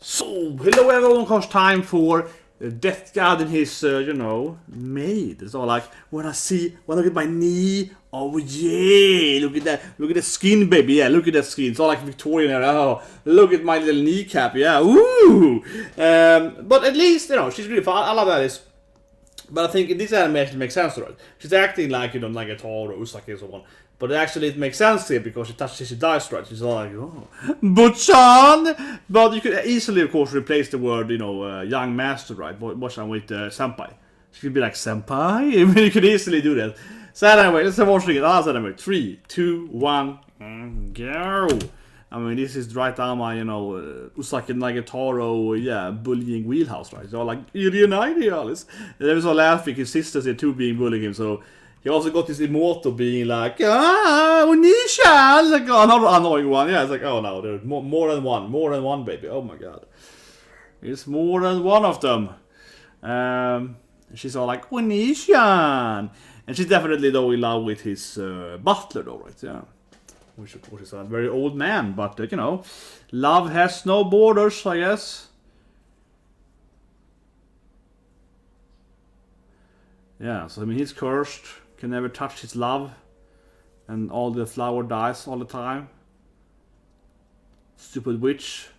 So, hello everyone, comes time for the Death God in his, maid. It's all like, when I look at my knee, oh yeah, look at the skin, baby, yeah, look at that skin. It's all like Victorian era, oh, look at my little kneecap, yeah, ooh. But at least, she's really fun, I love Alice. But I think in this anime actually makes sense to her. She's acting like, nagatoro, uzaki and so on. But actually it makes sense here because she dies, right? She's all like, oh, bochan! But you could easily, of course, replace the word, young master, right? Bochan with senpai. She could be like, senpai? I mean, you could easily do that. So anyway, let's watch it. Anyway, 3, 2, 1, go! I mean, this is right down my, Uzaki Nagatoro, bullying wheelhouse, right? So like, idealis. There was all laughing, his sisters here too being bullying him, so he also got this emoto being like, Onisha! Like, another annoying one. Yeah, it's like, oh no, there's more than one, baby. Oh my god. It's more than one of them. She's all like, Onisha! And she's definitely, though, in love with his butler, though, right? Yeah. Which, of course, is a very old man, but, love has no borders, I guess. Yeah, so, I mean, he's cursed, can never touch his love, and all the flower dies all the time. Stupid witch.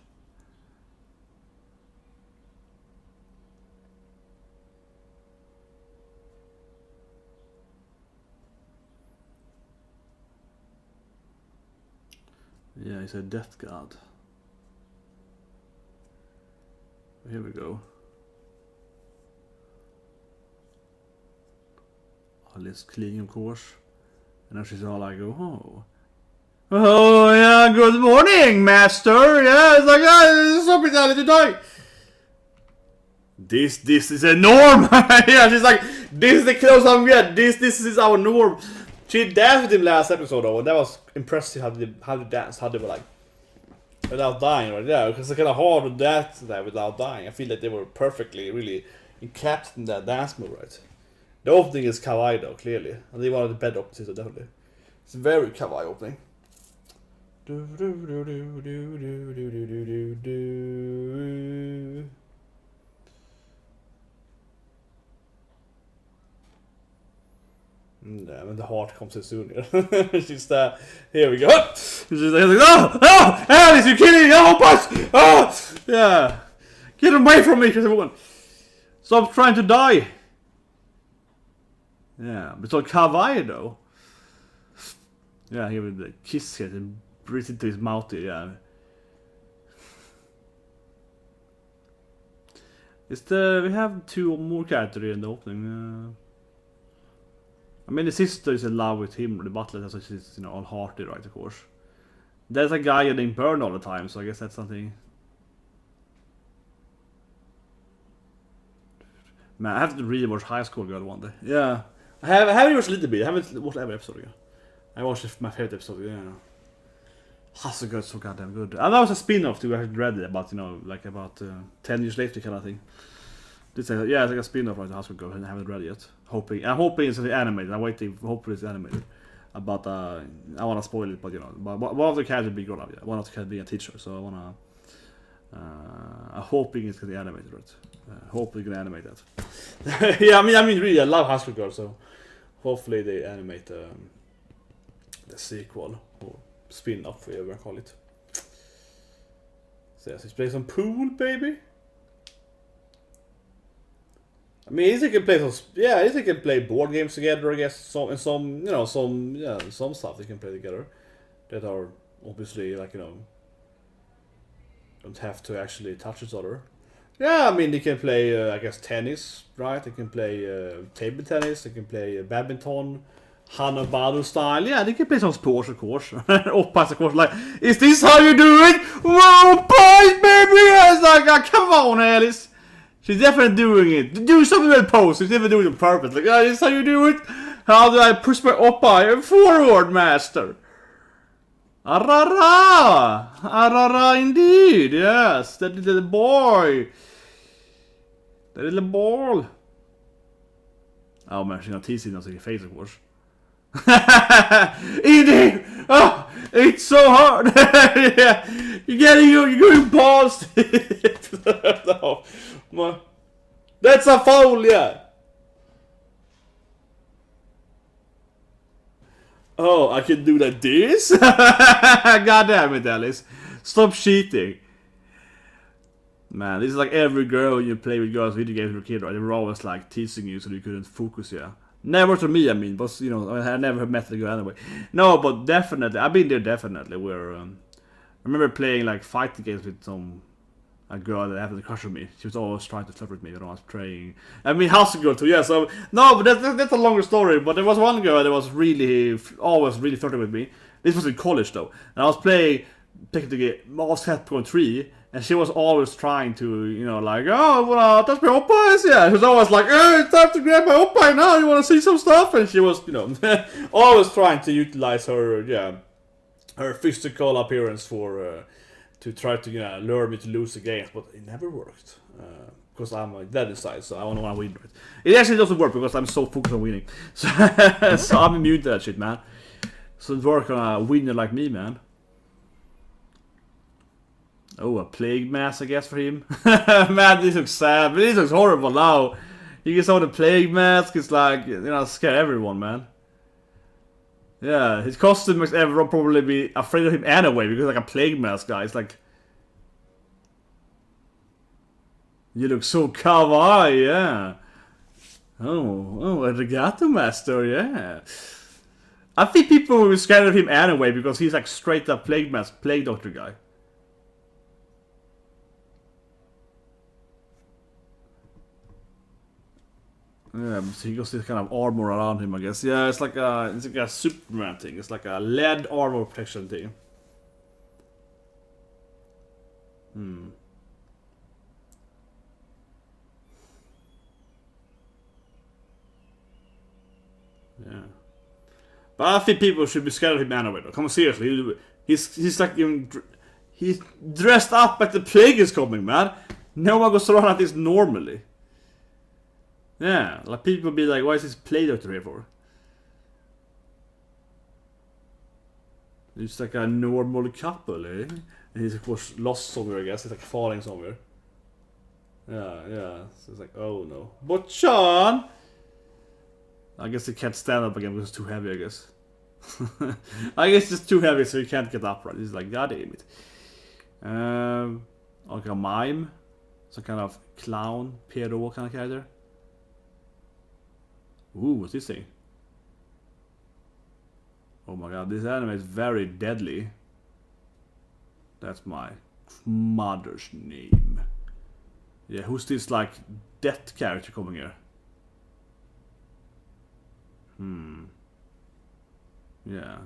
Yeah, he's a death god. Here we go. Alice clean, of course. And now she's all like, oh. Oh, yeah, good morning, master. Yeah, it's like, stop it, Alice, you die. This is a norm. Yeah, she's like, this is the close I'm get. This is our norm. She danced with him last episode though, and that was impressive how they danced, how they were like without dying, right? Yeah, because it's kind of hard to dance that without dying. I feel like they were perfectly, really encapsulated in that dance move, right? The opening is kawaii though, clearly. And they one of the better openings, so definitely. It's a very kawaii opening. Yeah, but the heart comes in soon. She's there. Here we go. She's like, no, Alice, you're kidding me! Oh, but, yeah, get away from me, everyone. Stop trying to die. Yeah, but it's all kawaii though. Yeah, he would kiss it and breathe into his mouth. Yeah. We have 2 more characters in the opening. I mean, the sister is in love with him, the butler, so she's, all hearted, right, of course. There's a guy getting burned all the time, so I guess that's something. Man, I have to rewatch High School Girl one day. Yeah. I haven't watched a little bit, I haven't watched every episode again. I watched my favorite episode, yeah. High School Girl is so goddamn good. And that was a spin-off too, I had read it about, like about 10 years later kind of thing. It's like a spin-off of the High School Girl, and I haven't read it yet. I'm hoping it's animated. I'm waiting. Hopefully it's animated. But I want to spoil it. But but one of the characters being grown up. Yeah. One of the characters being a teacher. So I wanna. I'm hoping it's gonna be animated, right? Hopefully gonna animate that. Yeah, I mean, really, I love High School Girl. So hopefully they animate the sequel or spin-off, whatever you call it. So let's play some pool, baby. I mean, they can play they can play board games together, I guess. Some stuff they can play together that are obviously like don't have to actually touch each other. Yeah, I mean they can play I guess tennis, right? They can play table tennis. They can play badminton, Hanabado style. Yeah, they can play some sports, of course. Of course, like, is this how you do it? Whoa, boys, baby! It's like, come on, Alice. She's definitely doing it. Do something with pose. She's never doing it on purpose. Like, this is how you do it? How do I push my oppa forward, master? Arara! Arara indeed, yes. That little boy. That little ball. Oh man, she's gonna tease him on his face, of course. Indeed! Oh, it's so hard! Yeah. You're going past it. No. That's a foul, yeah. Oh, I can do like this? God damn it, Alice. Stop cheating. Man, this is like every girl you play with girls video games with a kid, right? They were always like teasing you so you couldn't focus, yeah. Never to me, I mean, but you know, I never met the girl anyway. No, but definitely, I've been there definitely, where, I remember playing like fighting games with a girl that happened to crush on me. She was always trying to flirt with me when I was praying. I mean, house girl too, yeah, so, no, but that's a longer story, but there was one girl that was really, always really flirting with me. This was in college though, and I was playing, technically, Hepburn 3, and she was always trying to, you know, like, oh, well, touch my oppas, yeah. She was always like, oh, it's time to grab my oppa now, you want to see some stuff? And she was, you know, always trying to utilize her, yeah, her physical appearance for, to try to, you know, lure me to lose the games, but it never worked. Because I'm like that inside, so I don't want to win. It actually doesn't work because I'm so focused on winning. So, so I'm immune to that shit, man. So it work on a winner like me, man. Oh, a plague mask, I guess, for him. Man, this looks sad, but this looks horrible now. You get some of the plague mask, it's like, you know, scare everyone, man. Yeah, his costume makes everyone probably be afraid of him anyway, because like a plague mask guy, it's like... You look so kawaii, yeah. Oh, a regatta master, yeah. I think people will be scared of him anyway, because he's like straight up plague mask, plague doctor guy. Yeah, so he got this kind of armor around him, I guess. Yeah, it's like a Superman thing. It's like a lead armor protection thing. Yeah. But I think people should be scared of him anyway, though. Come on, seriously. He's like... He's dressed up like the plague is coming, man. No one goes around like this normally. Yeah, like people be like, why is this plague doctor here for? It's like a normal couple, eh? And he's of course lost somewhere, I guess. He's like falling somewhere. Yeah. So it's like, oh no. Bochan! I guess he can't stand up again because it's too heavy, I guess. I guess it's too heavy so he can't get up, right? He's like, god damn it. Like a mime. Some kind of clown, pedo kind of character. Ooh, what's this thing? Oh my god, this anime is very deadly. That's my mother's name. Yeah, who's this like death character coming here? Yeah.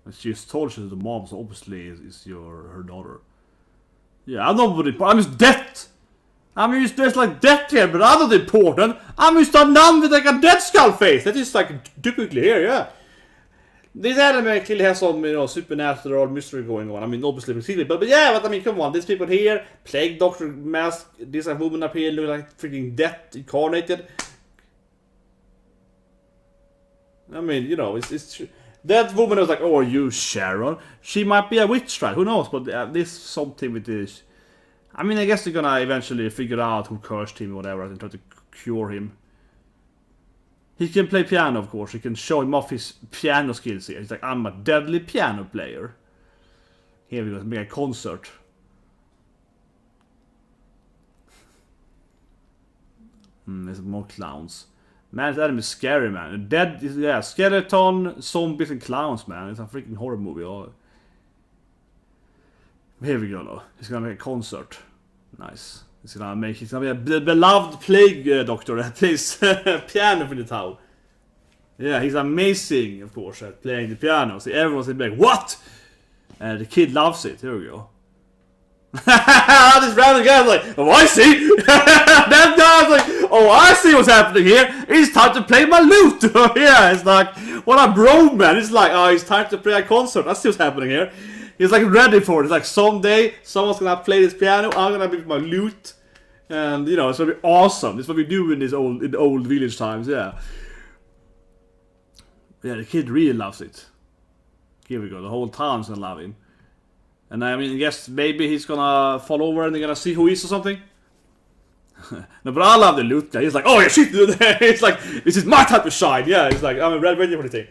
And she's told she's the mom, so obviously is her daughter. Yeah, I'm nobody. I'm just death! I'm used to like death here, but other than important, I'm used to a nun with like a dead skull face. That is like typically here, yeah. This anime clearly has some, you know, supernatural mystery going on. I mean, obviously, but yeah, but I mean, come on, these people here, plague doctor mask, this woman up here look like freaking death incarnated. I mean, you know, it's that woman was like, oh, are you Sharon? She might be a witch, right? Who knows? But this something with this. I mean, I guess they're gonna eventually figure out who cursed him or whatever and try to cure him. He can play piano, of course. He can show him off his piano skills here. He's like, I'm a deadly piano player. Here we go, make a concert. There's more clowns. Man, this anime is scary, man. Dead, yeah, skeleton, zombies, and clowns, man. It's a freaking horror movie. Oh. Here we go, though. He's gonna make a concert. Nice. He's gonna be a beloved plague doctor that plays piano for the town. Yeah, he's amazing, of course, at playing the piano. So everyone's like, what? And the kid loves it. Here we go. This random guy's like, oh, I see. That guy's like, oh, I see what's happening here. It's time to play my lute. Yeah, it's like, what a bro, man. It's like, oh, it's time to play a concert. I see what's happening here. He's like ready for it. It's like someday someone's gonna play this piano. I'm gonna be with my lute, and you know it's gonna be awesome. This is what we do in the old village times. Yeah, yeah. The kid really loves it. Here we go. The whole town's gonna love him. And I mean, I guess maybe he's gonna fall over and they're gonna see who he is or something. No, but I love the loot guy. He's like, oh yeah, shit, dude. He's like, this is my type of shine. Yeah, he's like, I'm ready for the thing.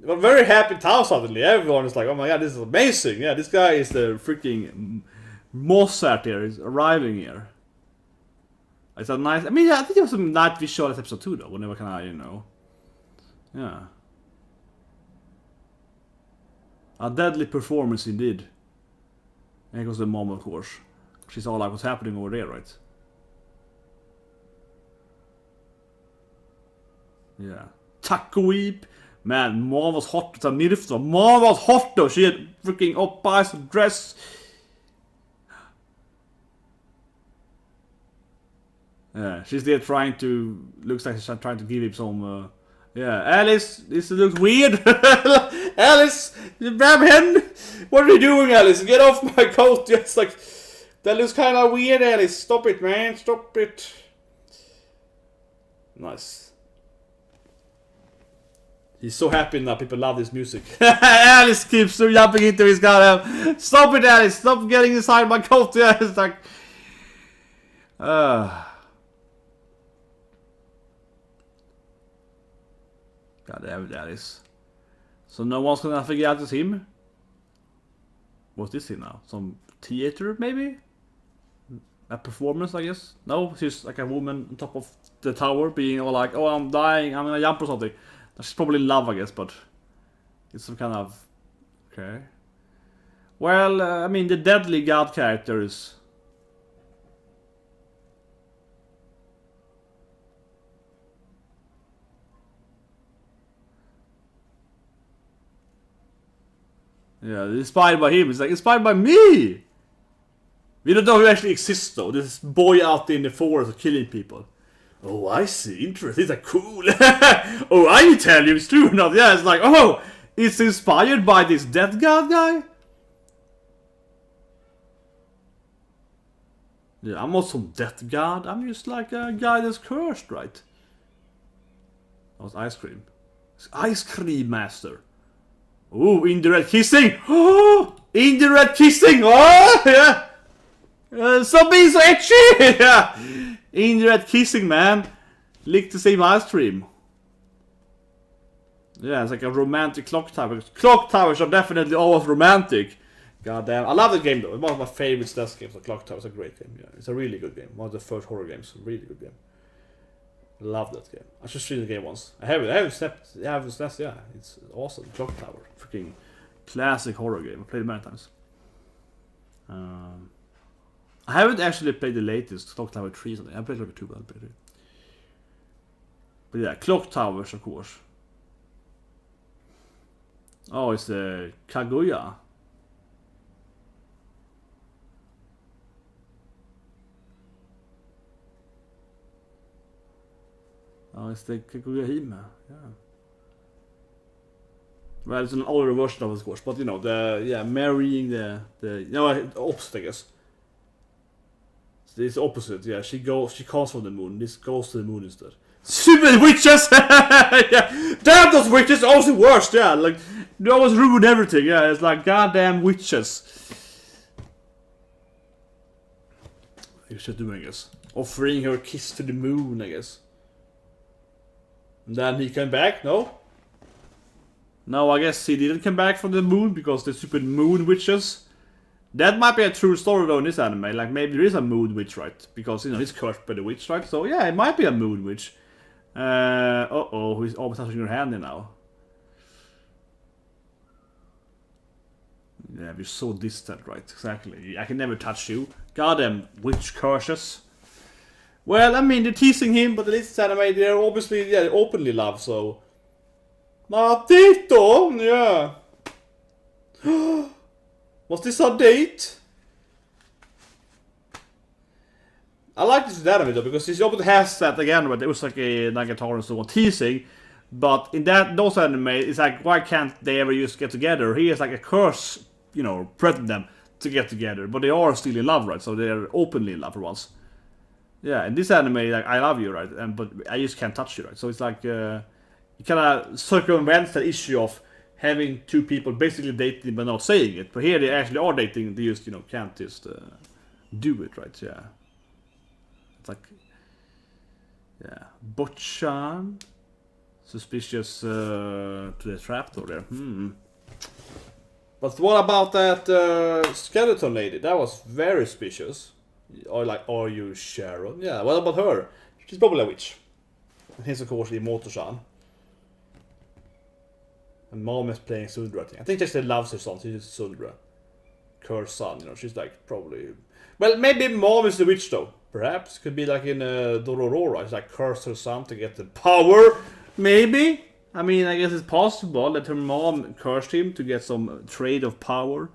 But very happy town suddenly. Everyone is like, oh my god, this is amazing. Yeah, this guy is the freaking Mozart here. He's arriving here. It's a nice. I mean, yeah, I think it was some nice visual at episode 2 though. Whenever can I, you know. Yeah. A deadly performance indeed. And here goes the mom, of course. She's all like, what's happening over there, right? Yeah. Taco Weep. Man, mom was hot with a mirf. Mom was hot though. She had freaking oppas dress. Yeah, she's there trying to. Looks like she's trying to give him some. Yeah, Alice, this looks weird. Alice, grab him. What are you doing, Alice? Get off my coat. Just like that looks kind of weird, Alice. Stop it, man. Stop it. Nice. He's so happy now. People love this music. Alice keeps jumping into his goddamn. Stop it, Alice. Stop getting inside my coat. Yeah, it's like. God damn it, Alice. So no one's gonna figure out it's him? What's this thing now? Some theater, maybe? A performance, I guess? No, she's like a woman on top of the tower being all like, oh, I'm dying, I'm gonna jump or something. She's probably in love, I guess, but it's some kind of... Okay. Well, I mean, the deadly god character is... Yeah, inspired by him. It's like, inspired by me! We don't know who actually exists though. This boy out in the forest killing people. Oh, I see. Interesting. It's like, cool. Oh, I tell you, it's true or not. Yeah, it's like, oh, it's inspired by this death god guy? Yeah, I'm not some death god. I'm just like a guy that's cursed, right? That was ice cream. It's ice cream master. Ooh, indirect kissing! Oh, indirect kissing! Oh, yeah! Stop being so itchy! Yeah! Indirect kissing, man. Lick the same ice cream. Yeah, it's like a romantic clock tower. Clock towers are definitely always romantic. God damn. I love the game though. It's one of my favorite SNES games. The Clock Tower is a great game. Yeah, it's a really good game. One of the first horror games. Really good game. Love that game. I should stream the game once. I haven't slept. Yeah, it's awesome. Clock Tower, freaking classic horror game. I played it many times. I haven't actually played the latest Clock Tower 3. Something. I played Clock 2, but I played it. But yeah, Clock Towers, of course. Oh, it's the Kaguya. Oh, it's the Kaguya Hime, yeah. Well, it's an older version of it, of course, but you know, marrying the you know, opposite, I guess. It's opposite, yeah. She comes from the moon. This goes to the moon instead. Stupid witches! Yeah. Damn those witches! Also worst, yeah. Like they always ruin everything. Yeah, it's like goddamn witches. You should do, I guess. Offering her a kiss to the moon, I guess. And then he came back? No? No, I guess he didn't come back from the moon because the stupid moon witches. That might be a true story though in this anime. Like maybe there is a moon witch, right? Because you know he's cursed by the witch, right? So yeah, it might be a moon witch. Uh-oh, who's almost touching your hand now? Yeah, we're so distant, right? Exactly. I can never touch you. Goddamn witch curses. Well, I mean, they're teasing him, but at least anime, they're obviously, yeah, openly love, so... Matito! Yeah. Was this a date? I like this anime though, because this obviously has that again, but it was like a nagatoro and so on, teasing. But in those anime, it's like, why can't they ever just get together? He has like a curse, you know, threatening them to get together. But they are still in love, right? So they're openly in love for once. Yeah, in this anime, like, I love you, right? But I just can't touch you, right? So it's like, you kind of circumvent the issue of having two people basically dating but not saying it. But here they actually are dating. They just, you know, can't just do it, right? Yeah. It's like, yeah, Botchan, suspicious to the trapdoor there. But what about that skeleton lady? That was very suspicious. Or like, are you Sharon? Yeah. What about her? She's probably a witch. And here's of course Imoto-chan. And mom is playing Sundra, I think. I think she actually loves her son. She's Sundra. Kerr's son, you know. She's like probably... Well, maybe mom is the witch though. Perhaps. Could be like in Dororo. It's like curse her son to get the power. Maybe. I mean, I guess it's possible that her mom cursed him to get some trade of power.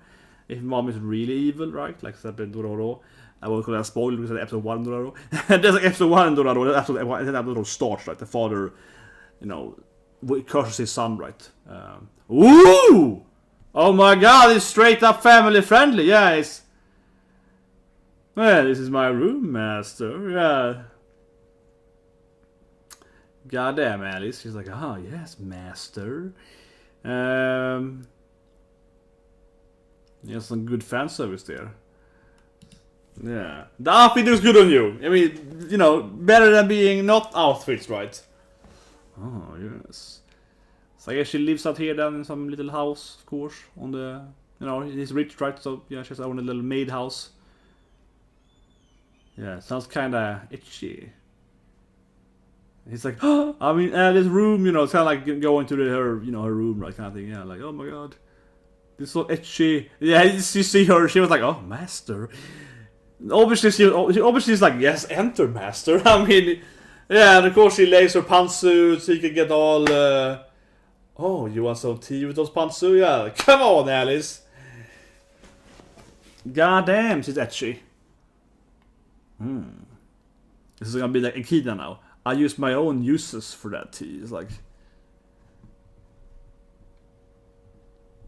If mom is really evil, right? Like said in Dororo. I won't call that spoiler because it's episode 1 in Dororo. There's like episode 1 in Dororo. That's episode starts, right? The father, you know, curses his son, right? Ooh! Oh my god, it's straight up family friendly. Yeah, it's... Well, this is my room, master. Yeah. Goddamn, Alice. She's like, oh, yes, master. Yeah, some good fan service there. Yeah. The outfit looks good on you. I mean, you know, better than being not outfits, right? Oh, yes. So I guess she lives out here then in some little house, of course, on the... You know, he's rich, right? So, yeah, she has her own little maid house. Yeah, sounds kinda itchy. He's like, oh, I mean, this room, you know, it's kind of like going to her, you know, her room, right, kind of thing. Yeah, like, oh my god, this is so itchy. Yeah, you see her, she was like, oh, master. Obviously, she's like, yes, enter, master. I mean, yeah, and of course she lays her pantsuit so you can get all, oh, you want some tea with those pantsuit? Yeah, come on, Alice. God damn, she's itchy. This is gonna be like Akida now. I use my own uses for that tea. It's like...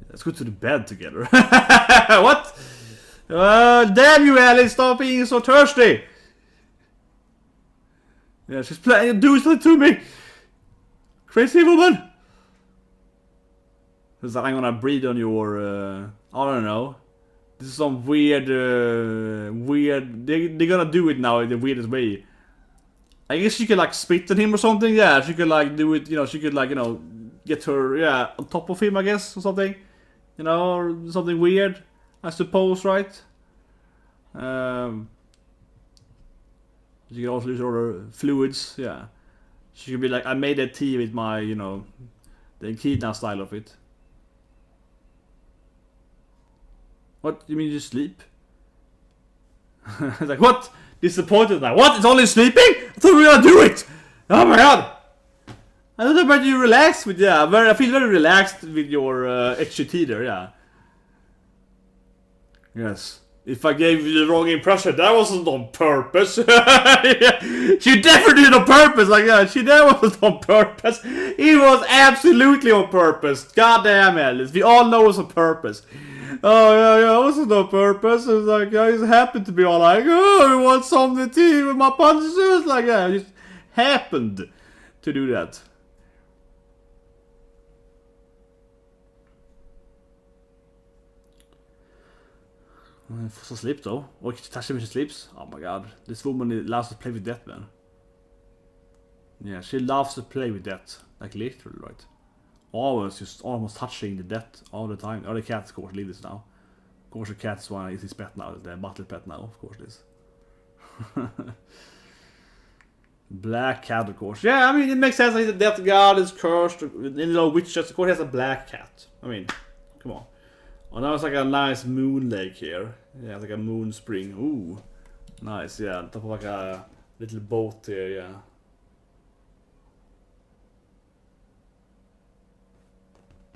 Let's go to the bed together. What? Damn you, Alice! Stop being so thirsty! Yeah, she's playing. Do something to me! Crazy woman! Because I'm gonna breathe on your... I don't know. This is some weird... They're gonna do it now in the weirdest way. I guess she could like spit on him or something. Yeah, she could like do it, you know, she could like, you know, get her, yeah, on top of him, I guess, or something. You know, or something weird, I suppose, right? She could also use all her fluids, yeah. She could be like, I made a tea with my, you know, the Echidna style of it. What? You mean you sleep? It's like, what? Disappointed now. What? It's only sleeping? I thought we were gonna do it! Oh my god! I thought about you relaxed with, yeah, I feel very relaxed with your HGT there, yeah. Yes. If I gave you the wrong impression, that wasn't on purpose. Yeah. She definitely did it on purpose, like that. That wasn't on purpose. It was absolutely on purpose. God damn, Alice. We all know it's on purpose. Oh yeah, it wasn't on purpose. It was like, I just happened to be all like, oh, I want something to eat with my pantsuit. Like that. I just happened to do that. For sleep though. Or touch him when she sleeps. Oh my god. This woman loves to play with death, man. Yeah, she loves to play with death. Like literally, right? Always just almost touching the death all the time. Oh, the cat, of course, leave this now. Of course, the cat is his pet now. The battle pet now, of course, this. Black cat, of course. Yeah, I mean, it makes sense. Like the death god is cursed. In low witches, of course, he has a black cat. I mean, come on. Oh, now it's like a nice moon lake here. Yeah, it's like a moon spring. Ooh, nice. Yeah, on top of like a little boat here. Yeah.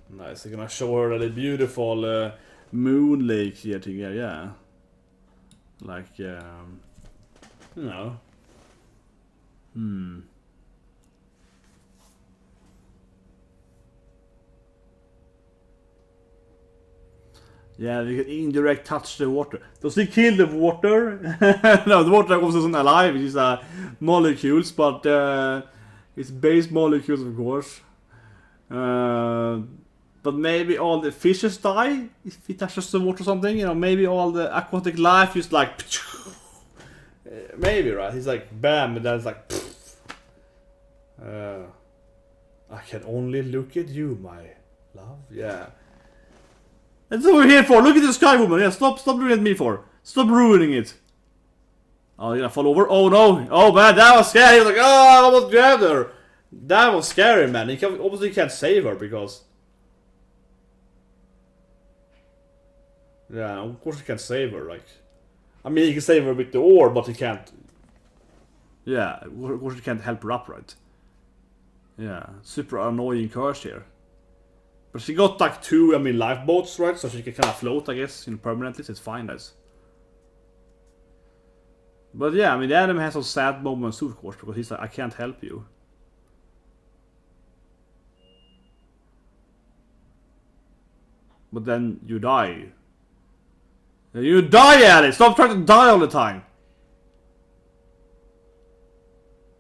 Nice. They're gonna show her the beautiful moon lake here together. Yeah. Like, you know. Yeah, they can indirect touch the water. Does he kill the water? No, the water also isn't alive. It's molecules, but it's base molecules, of course. But maybe all the fishes die if he touches the water or something. You know, maybe all the aquatic life just like... maybe, right? He's like, bam, and then it's like... I can only look at you, my love. Yeah. That's what we're here for. Look at the sky woman. Yeah, stop doing it at me for. Stop ruining it. Oh, you're gonna fall over? Oh no! Oh man, that was scary! He was like, oh, I almost grabbed her! That was scary, man. He obviously can't save her because... Yeah, of course he can't save her, like... I mean, he can save her with the oar, but he can't... Yeah, of course he can't help her up, right? Yeah, super annoying curse here. But she got like 2, I mean, lifeboats, right? So she can kind of float, I guess, permanently, so it's fine, guys. But yeah, I mean, the anime has some sad moments too, of course, because he's like, I can't help you. But then you die. You die, Alice! Stop trying to die all the time!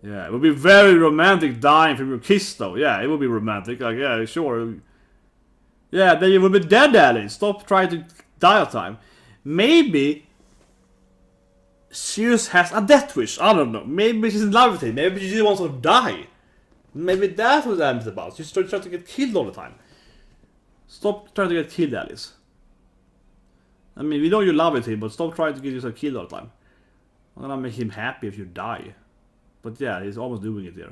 Yeah, it would be very romantic dying from your kiss, though. Yeah, it would be romantic. Like, yeah, sure. Yeah, then you would be dead, Alice. Stop trying to die all the time. Maybe... she just has a death wish. I don't know. Maybe she's in love with him. Maybe she just wants to die. Maybe that's what Alice is about. She's trying to get killed all the time. Stop trying to get killed, Alice. I mean, we know you love him, but stop trying to get yourself killed all the time. I'm gonna make him happy if you die. But yeah, he's almost doing it here.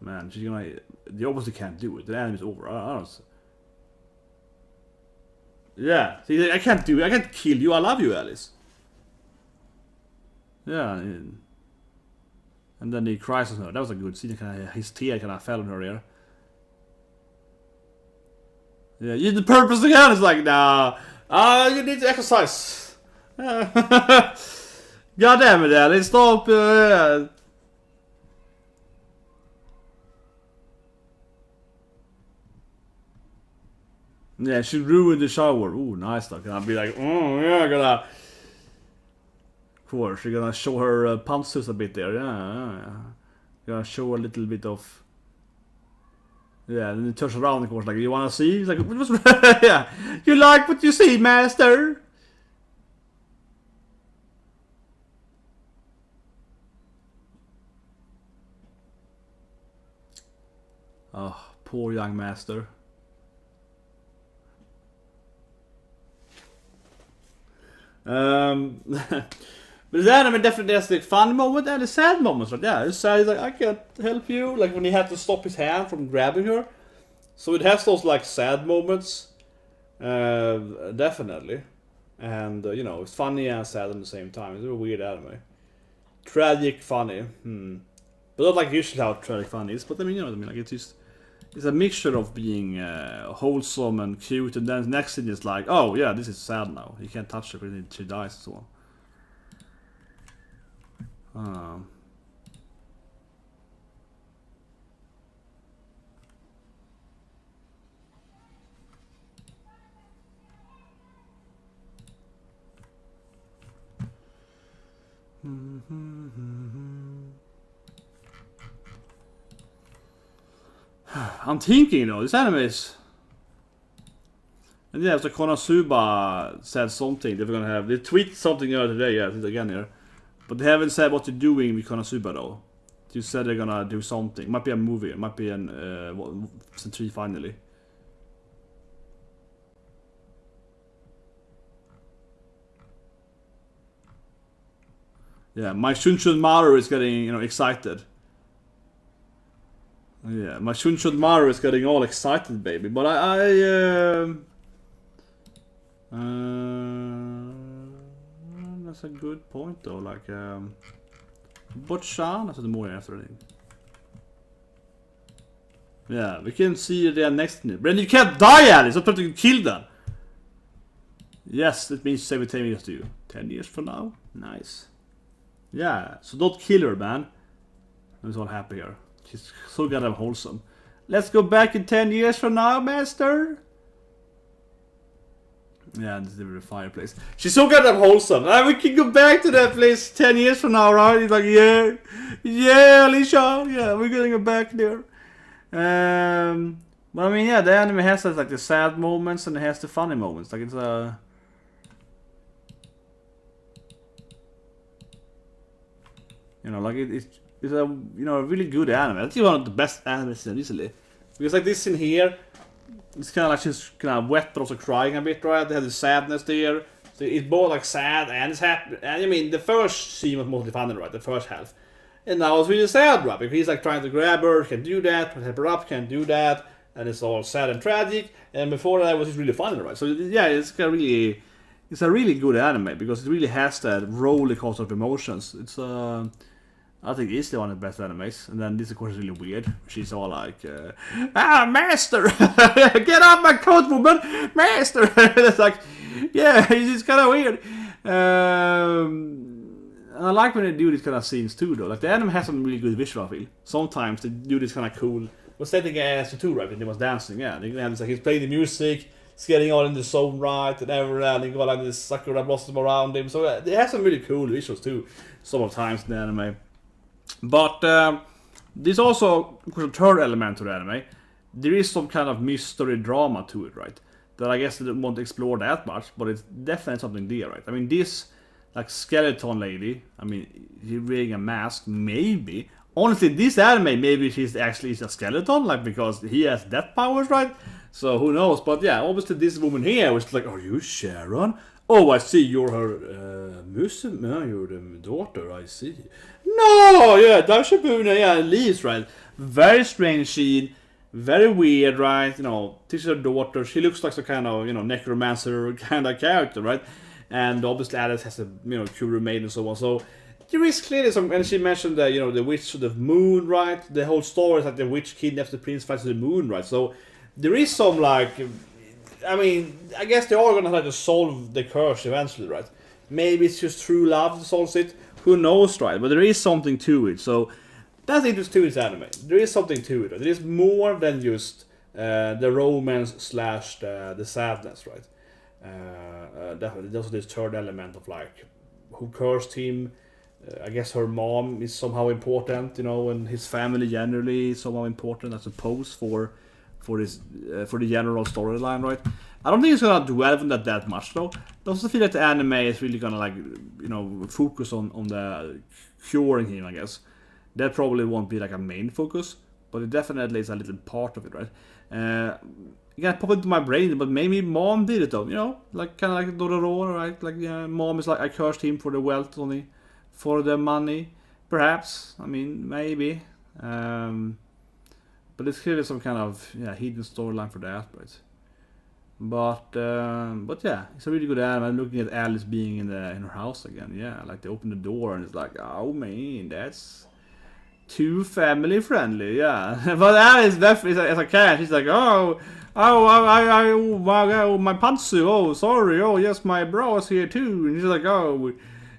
Man, she's gonna... They obviously can't do it. The enemy's over. I don't... Yeah, see, I can't do it. I can't kill you. I love you, Alice. Yeah, and then he cries on her. That was a good scene. His tear kind of fell on her here. Yeah, you did the purpose again. It's like, nah, you need to exercise. God damn it, Alice, stop. Yeah, she ruined the shower. Ooh, nice though. Can I be like, oh yeah, gonna... Of course, you're gonna show her pantsuits a bit there. Yeah. Gonna show a little bit of... Yeah, then he turns around, of course, like, you wanna see? He's like, yeah, you like what you see, master? Oh, poor young master. But the anime definitely has the fun moment and the sad moments, right? Yeah, it's sad, he's like, I can't help you. Like when he had to stop his hand from grabbing her. So it has those like sad moments. Definitely. And you know, it's funny and sad at the same time. It's a weird anime. Tragic funny. But not like usually how tragic funny is, but I mean, you know what I mean, like it's just... It's a mixture of being wholesome and cute, and then the next thing is like, oh yeah, this is sad now. You can't touch her when she dies and so on. I'm thinking though, this anime is... And yeah, so Konosuba said something, they were gonna have... They tweeted something earlier today, yeah, it's again here. But they haven't said what they're doing with Konosuba though. They said they're gonna do something. Might be a movie, it might be an... season 3 finally. Yeah, my Shunshun Maru is getting, you know, excited. Yeah, my Shunshun Maru is getting all excited, baby. But that's a good point, though. Like, Botchan, that's the more after it. Yeah, we can see the next minute. But then you can't die, Alice. I'm trying to kill them. Yes, it means 10 years to you. 10 years from now? Nice. Yeah, so don't kill her, man. I'm all happy here. She's so goddamn wholesome. Let's go back in 10 years from now, master. Yeah, this is the fireplace. She's so goddamn wholesome. We can go back to that place 10 years from now, right? He's like, yeah. Yeah, Alicia. Yeah, we're gonna go back there. But I mean, yeah, the anime has like the sad moments and it has the funny moments. Like it's a like it's a a really good anime. I think one of the best animes easily. Because like this in here, it's kind of like she's kind of wet but also crying a bit, right? They have the sadness there. So it's both like sad and it's happy. And I mean, the first scene was mostly funny, right? The first half. And now it's really sad, right? Because he's like trying to grab her, can't do that, trying to help her up, can't do that. And it's all sad and tragic. And before that, it was just really funny, right? So yeah, it's a really good anime because it really has that rollercoaster of emotions. It's I think it's one of the best animes. And then this, of course, is really weird. She's all like, master! Get off my coat, woman! Master! It's like, yeah, it's kind of weird. And I like when they do these kind of scenes too, though. Like, the anime has some really good visual, I feel. Sometimes they do this kind of cool... Was setting as too, right? When they was dancing, yeah. They have this, like, he's playing the music, he's getting all in the zone right, and everything, and got like this sakura blossom around him. So they have some really cool visuals too, sometimes in the anime. But there's also, of course, a third element to the anime. There is some kind of mystery drama to it, right? That I guess they don't want to explore that much, but it's definitely something there, right? I mean, this, like, skeleton lady, I mean, she's wearing a mask, maybe. Honestly, this anime, maybe she's actually a skeleton, like, because he has death powers, right? So, who knows? But yeah, obviously this woman here was like, are you Sharon? Oh, I see, you're her, Muslim, no, you're the daughter, I see. No, yeah, Dashabuna, yeah, leaves, right? Very strange scene, very weird, right? This is her daughter, she looks like some kind of, necromancer kind of character, right? And obviously Alice has a, Kuro Maid and so on, so there is clearly some, and she mentioned that, the witch of the moon, right? The whole story is like the witch kidnaps the prince, fights the moon, right? So there is some, like, I mean, I guess they are gonna try to solve the curse eventually, right? Maybe it's just true love that solves it. Who knows, right? But there is something to it. So that's interesting to this anime. There is something to it. Right? There is more than just the romance / the sadness, right? Definitely, there's also this third element of like who cursed him. I guess her mom is somehow important, and his family generally is somehow important, I suppose, for this for the general storyline, right? I don't think it's gonna dwell on that much though. I also feel that the anime is really gonna like focus on the curing him, I guess. That probably won't be like a main focus, but it definitely is a little part of it, right? It can't pop into my brain, but maybe mom did it though, like kind of like Dororo, right? Like mom is like, I cursed him for the wealth only, for the money, perhaps. I mean, maybe. But it's clearly some kind of hidden storyline for that, right? But yeah, it's a really good anime. I'm looking at Alice being in her house again. Yeah, like they open the door and it's like, oh man, that's too family friendly. Yeah, but Alice definitely as a cat, she's like, oh, my pantsu. Oh, sorry. Oh, yes, my bra is here too. And she's like, oh,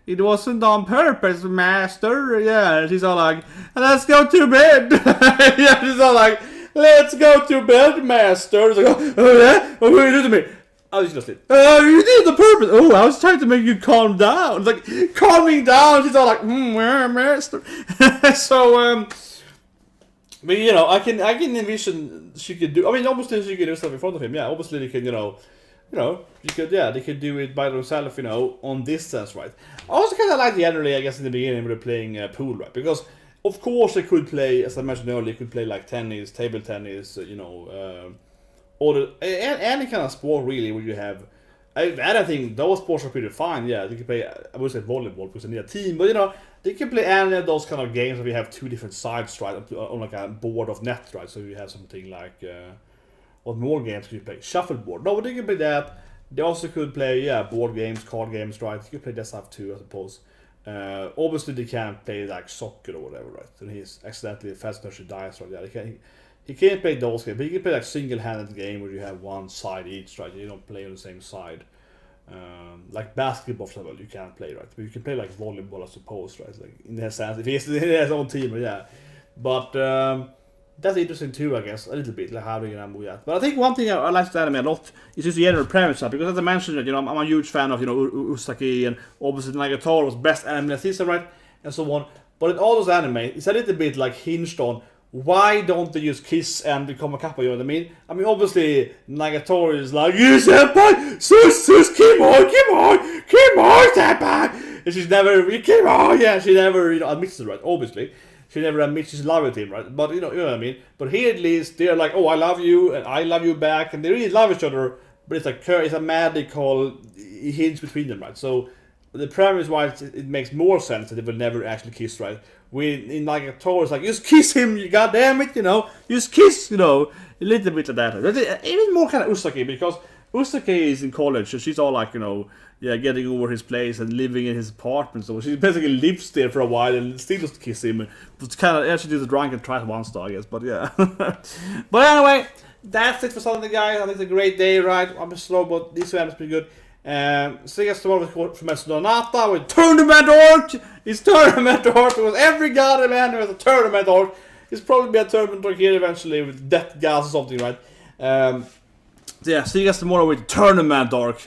it wasn't on purpose, master. Yeah, she's all like, let's go to bed. Yeah, she's all like, let's go to bed, master. It's like, oh, yeah? What are you doing to me? I was just like, you did the purpose. Oh, I was trying to make you calm down. It's like, calming down. She's all like, master. So, but I can envision she could do. I mean, obviously she could do stuff in front of him. Yeah, obviously they can, they could do it by themselves, on distance, right? I also kind of like generally, I guess, in the beginning when they're playing pool, right? Because, of course, they could play, as I mentioned earlier, they could play like tennis, table tennis, or any kind of sport, really, where you have. I think those sports are pretty fine, yeah. They can play, I would say volleyball because they need a team, but, they can play any of those kind of games where we have two different sides, right? On like a board of net, right? So you have something like. What more games could you play? Shuffleboard. No, but they can play that. They also could play, board games, card games, right? You could play that stuff too, I suppose. Obviously, they can't play like soccer or whatever, right? And he's accidentally fast touch dice, right? Yeah, he can't play those games, but he can play like single-handed game where you have one side each, right? You don't play on the same side. Like basketball, for example, you can't play, right? But you can play like volleyball, I suppose, right? Like in that sense, if he has his own team, yeah. But that's interesting too, I guess, a little bit, like how they're gonna move that. But I think one thing I like the anime a lot is just the general premise, because as I mentioned, I'm a huge fan of, uzaki, and obviously Nagatoro was best anime this season, right? And so on. But in all those anime, it's a little bit like hinged on why don't they just kiss and become a couple, you know what I mean? I mean, obviously, Nagatoro is like, you senpai, sus, come on, senpai! And she's never, come on, yeah, she never, you know, admits it, right? Obviously. She never admits she's in love with him, right? But, you know what I mean? But here, at least, they're like, oh, I love you, and I love you back, and they really love each other, but it's a magical hinge between them, right? So, the premise why it makes more sense that they will never actually kiss, right? In Nagatoro, it's like, just kiss him, you goddamn it, you know, just kiss, you know, a little bit of that. Even more kind of Uzaki, because Uzaki is in college, so she's all like, you know, yeah, getting over his place and living in his apartment, so she basically lives there for a while and still just kiss him. But kind of, yeah, she did a drunk and tried once though, I guess, but yeah. But anyway, that's it for Sunday, guys. I think it's a great day, right? I'm slow, but this one is pretty good. So I guess tomorrow from Donata with Tournament Arc. It's Tournament Arc because every goddamn man has a Tournament Arc. It's probably be a Tournament Arc here eventually with Death Gas or something, right? So yeah, see you guys tomorrow with Tournament Arc.